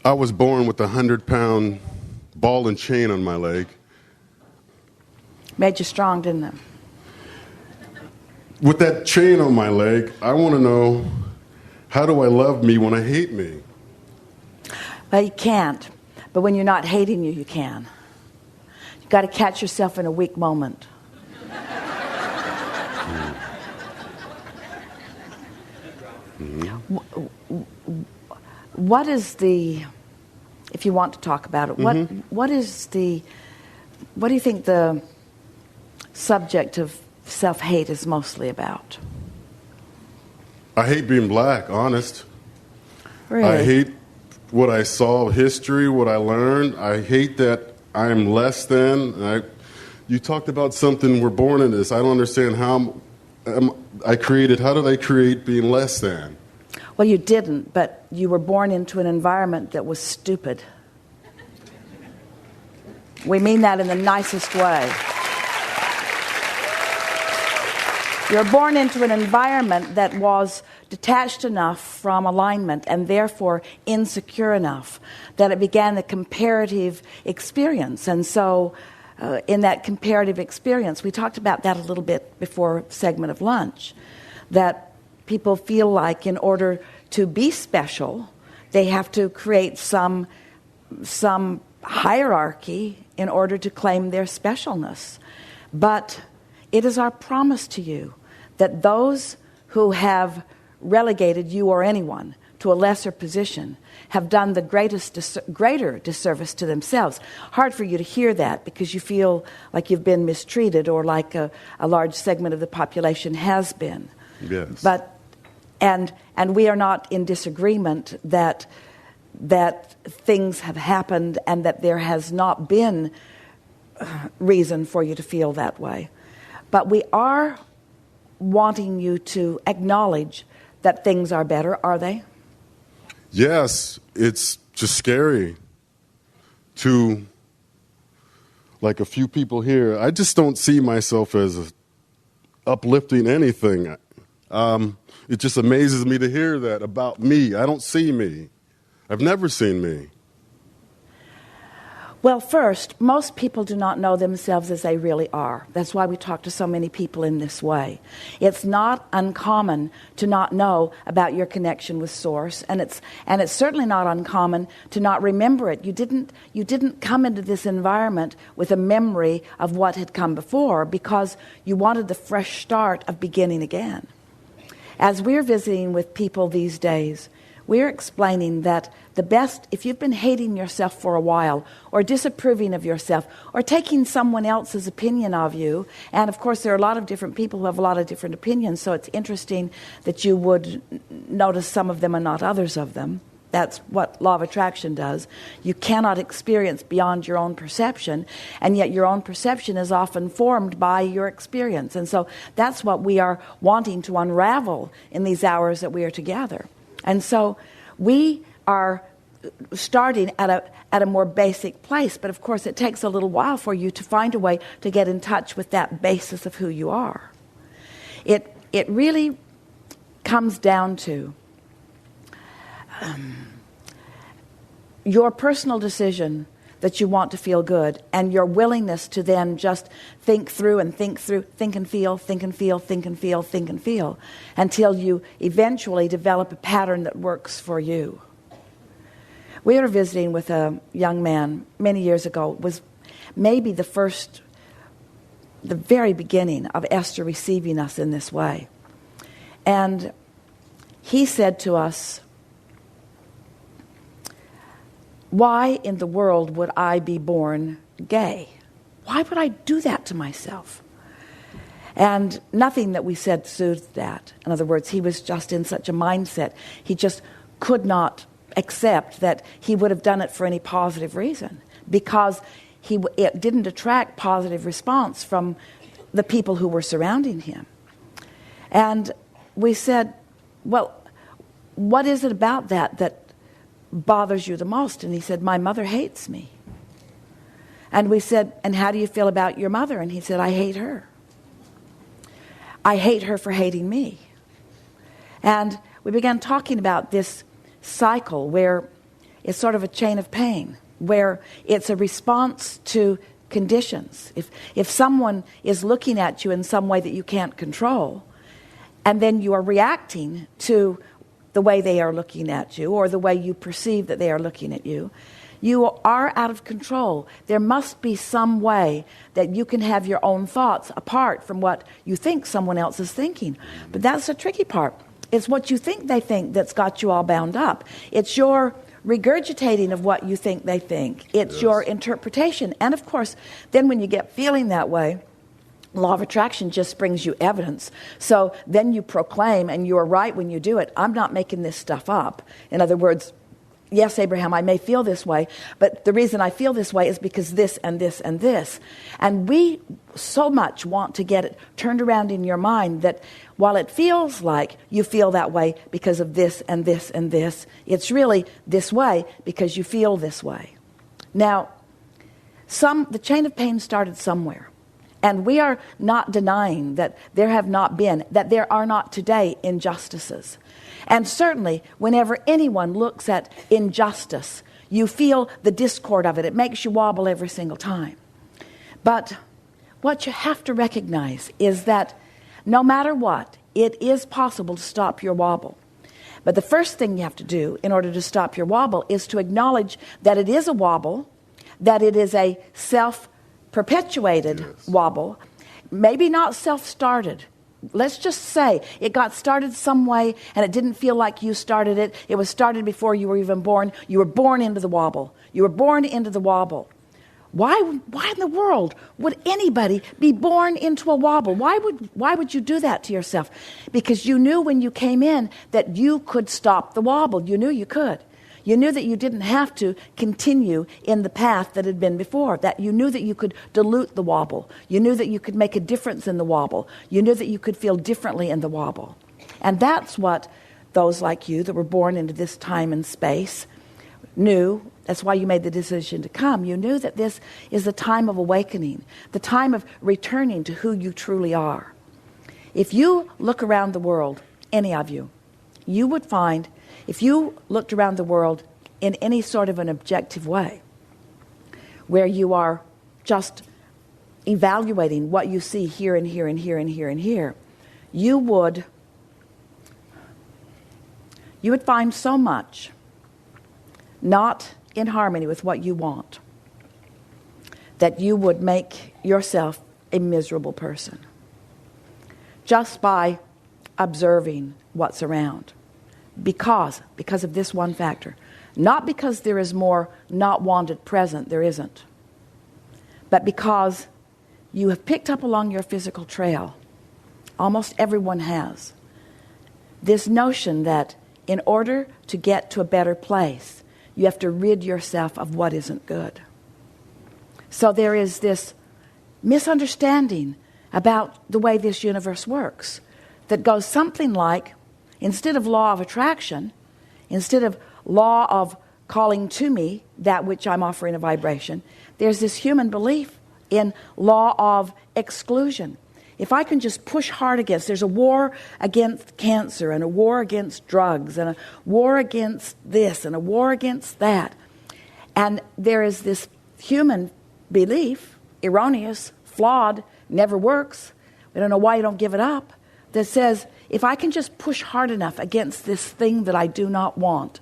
I was born with a 100-pound ball and chain on my leg. Made you strong, didn't it? With that chain on my leg, I want to know, how do I love me when I hate me? Well, you can't. But when you're not hating you, you can. You've got to catch yourself in a weak moment. Mm-hmm. What is the, if you want to talk about it, what do you think the subject of self-hate is mostly about? I hate being black, honest. Really? I hate what I saw, history, what I learned. I hate that I'm less than. You talked about something, we're born in this. I don't understand how how did I create being less than? Well, you didn't, but you were born into an environment that was stupid. We mean that in the nicest way. You're born into an environment that was detached enough from alignment and therefore insecure enough that it began the comparative experience. And so in that comparative experience, we talked about that a little bit before segment of lunch, that people feel like in order to be special, they have to create some hierarchy in order to claim their specialness. But it is our promise to you that those who have relegated you or anyone to a lesser position have done the greater disservice to themselves. Hard for you to hear that because you feel like you've been mistreated or like a large segment of the population has been. Yes. But and we are not in disagreement that things have happened and that there has not been reason for you to feel that way. But we are wanting you to acknowledge that things are better, are they? Yes, it's just scary to, like a few people here, I just don't see myself as uplifting anything. It just amazes me to hear that about me. I don't see me. I've never seen me. Well, first, most people do not know themselves as they really are. That's why we talk to so many people in this way. It's not uncommon to not know about your connection with Source, and it's certainly not uncommon to not remember it. You didn't come into this environment with a memory of what had come before because you wanted the fresh start of beginning again. As we're visiting with people these days, we're explaining that the best, if you've been hating yourself for a while, or disapproving of yourself, or taking someone else's opinion of you, and of course there are a lot of different people who have a lot of different opinions, so it's interesting that you would notice some of them and not others of them. That's what law of attraction does. You cannot experience beyond your own perception, and yet your own perception is often formed by your experience. And so that's what we are wanting to unravel in these hours that we are together. And so we are starting at a more basic place, but of course it takes a little while for you to find a way to get in touch with that basis of who you are. It really comes down to your personal decision that you want to feel good and your willingness to then just think and feel, until you eventually develop a pattern that works for you. We were visiting with a young man many years ago. It was maybe the very beginning of Esther receiving us in this way. And he said to us, "Why in the world would I be born gay? Why would I do that to myself?" And nothing that we said soothed that. In other words, he was just in such a mindset. He just could not accept that he would have done it for any positive reason because it didn't attract positive response from the people who were surrounding him. And we said, "Well, what is it about that bothers you the most?" And he said, "My mother hates me." And we said, "And how do you feel about your mother?" And he said, "I hate her. I hate her for hating me." And we began talking about this cycle where is sort of a chain of pain, where it's a response to conditions. If someone is looking at you in some way that you can't control, and then you are reacting to the way they are looking at you, or the way you perceive that they are looking at you, you are out of control. There must be some way that you can have your own thoughts apart from what you think someone else is thinking. But that's the tricky part. It's what you think they think that's got you all bound up. It's your regurgitating of what you think they think. It's your interpretation. And of course, then when you get feeling that way, law of attraction just brings you evidence. So then you proclaim, and you are right when you do it, I'm not making this stuff up. In other words, yes, Abraham, I may feel this way, but the reason I feel this way is because this and this and this. And we so much want to get it turned around in your mind that while it feels like you feel that way because of this and this and this, it's really this way because you feel this way. Now, the chain of pain started somewhere. And we are not denying that there are not today injustices. And certainly, whenever anyone looks at injustice, you feel the discord of it. It makes you wobble every single time. But what you have to recognize is that no matter what, it is possible to stop your wobble. But the first thing you have to do in order to stop your wobble is to acknowledge that it is a wobble, that it is a self-perpetuated wobble, maybe not self-started. Let's just say it got started some way and it didn't feel like you started it. It was started before you were even born. You were born into the wobble. You were born into the wobble. Why in the world would anybody be born into a wobble? Why would you do that to yourself? Because you knew when you came in that you could stop the wobble. You knew you could. You knew that you didn't have to continue in the path that had been before, that you knew that you could dilute the wobble. You knew that you could make a difference in the wobble. You knew that you could feel differently in the wobble. And that's what those like you that were born into this time and space knew. That's why you made the decision to come. You knew that this is the time of awakening, the time of returning to who you truly are. If you look around the world, any of you, you would find, if you looked around the world in any sort of an objective way, where you are just evaluating what you see here and here and here and here and here, you would find so much not in harmony with what you want that you would make yourself a miserable person just by observing what's around. Because of this one factor. Not because there is more not wanted present, there isn't. But because you have picked up along your physical trail, almost everyone has, this notion that in order to get to a better place, you have to rid yourself of what isn't good. So there is this misunderstanding about the way this universe works that goes something like, instead of law of attraction, instead of law of calling to me that which I'm offering a vibration, there's this human belief in law of exclusion. If I can just push hard against, there's a war against cancer and a war against drugs and a war against this and a war against that. And there is this human belief, erroneous, flawed, never works, we don't know why you don't give it up, that says, if I can just push hard enough against this thing that I do not want,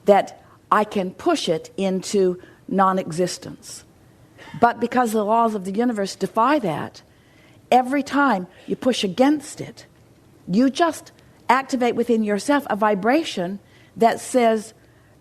that I can push it into non-existence. But because the laws of the universe defy that, every time you push against it, you just activate within yourself a vibration that says,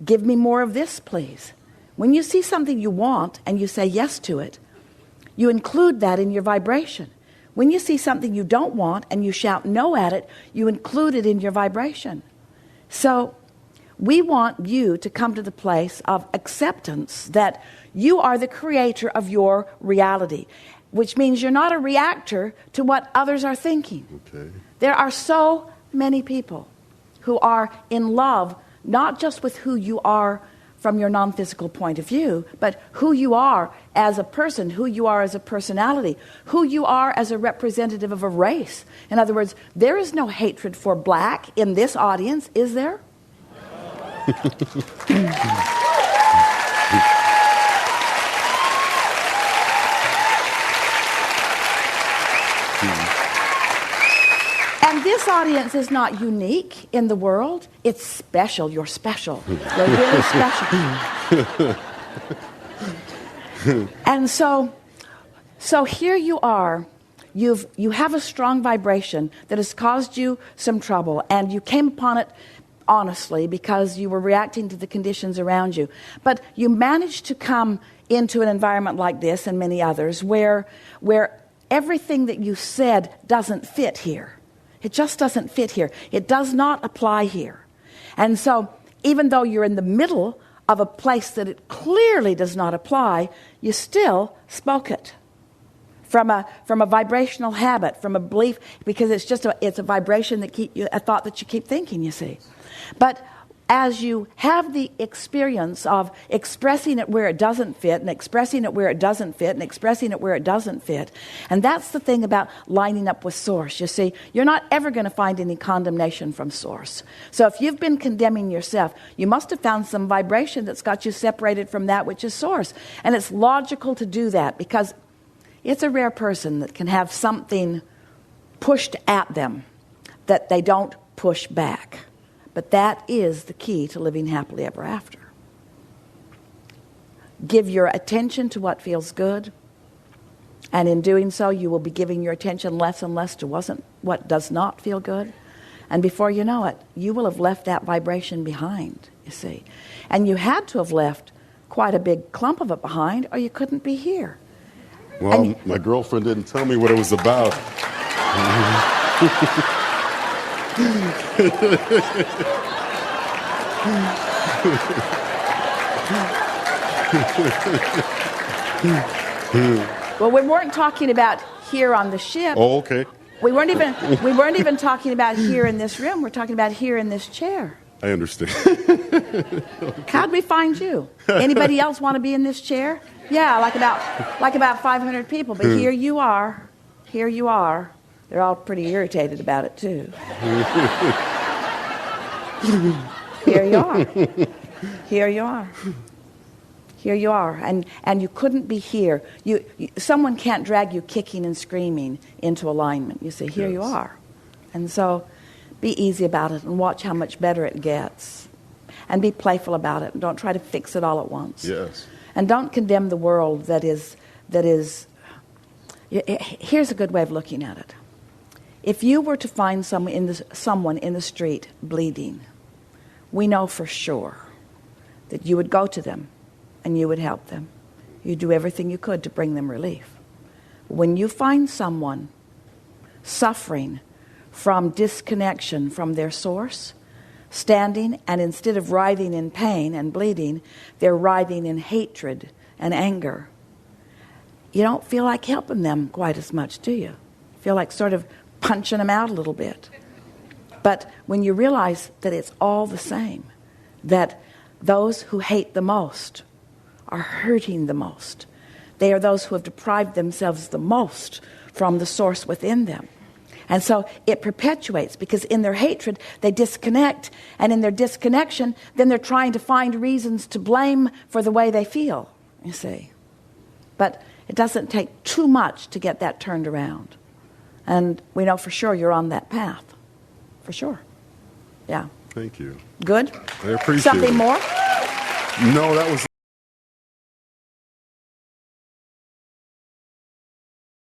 give me more of this, please. When you see something you want and you say yes to it, you include that in your vibration. When you see something you don't want and you shout no at it, you include it in your vibration. So we want you to come to the place of acceptance that you are the creator of your reality, which means you're not a reactor to what others are thinking. Okay. There are so many people who are in love, not just with who you are from your non-physical point of view, but who you are as a person, who you are as a personality, who you are as a representative of a race. In other words, there is no hatred for black in this audience, is there? audience is not unique in the world. It's special. You're special. You're really special. And so here you are. You have a strong vibration that has caused you some trouble, and you came upon it honestly because you were reacting to the conditions around you. But you managed to come into an environment like this and many others where everything that you said doesn't fit here. It just doesn't fit here. It does not apply here. And so even though you're in the middle of a place that it clearly does not apply, you still spoke it. From a vibrational habit, from a belief, because it's a vibration that a thought that you keep thinking, you see. But as you have the experience of expressing it where it doesn't fit, and expressing it where it doesn't fit, and expressing it where it doesn't fit, and that's the thing about lining up with Source. You see, you're not ever going to find any condemnation from Source. So if you've been condemning yourself, you must have found some vibration that's got you separated from that which is Source. And it's logical to do that because it's a rare person that can have something pushed at them that they don't push back. But that is the key to living happily ever after. Give your attention to what feels good, and in doing so, you will be giving your attention less and less to what does not feel good. And before you know it, you will have left that vibration behind, you see. And you had to have left quite a big clump of it behind, or you couldn't be here. Well, my girlfriend didn't tell me what it was about. Well, we weren't talking about here on the ship. Oh, okay. We weren't even talking about here in this room. We're talking about here in this chair. I understand. How'd we find you? Anybody else want to be in this chair? Yeah, like about 500 people. But here you are. Here you are. They're all pretty irritated about it too. Here you are. Here you are. Here you are. And you couldn't be here. Someone can't drag you kicking and screaming into alignment. You see, here you are. And so be easy about it and watch how much better it gets. And be playful about it. And don't try to fix it all at once. Yes. And don't condemn the world that is. Here's a good way of looking at it. If you were to find someone in the street bleeding, we know for sure that you would go to them and you would help them. You'd do everything you could to bring them relief. When you find someone suffering from disconnection from their source, standing, and instead of writhing in pain and bleeding, they're writhing in hatred and anger, you don't feel like helping them quite as much, do you? Feel like sort of punching them out a little bit. But when you realize that it's all the same, that those who hate the most are hurting the most. They are those who have deprived themselves the most from the source within them. And so it perpetuates, because in their hatred, they disconnect. And in their disconnection, then they're trying to find reasons to blame for the way they feel, you see. But it doesn't take too much to get that turned around. And we know for sure you're on that path. For sure. Yeah. Thank you. Good? I appreciate Something it. more? No, that was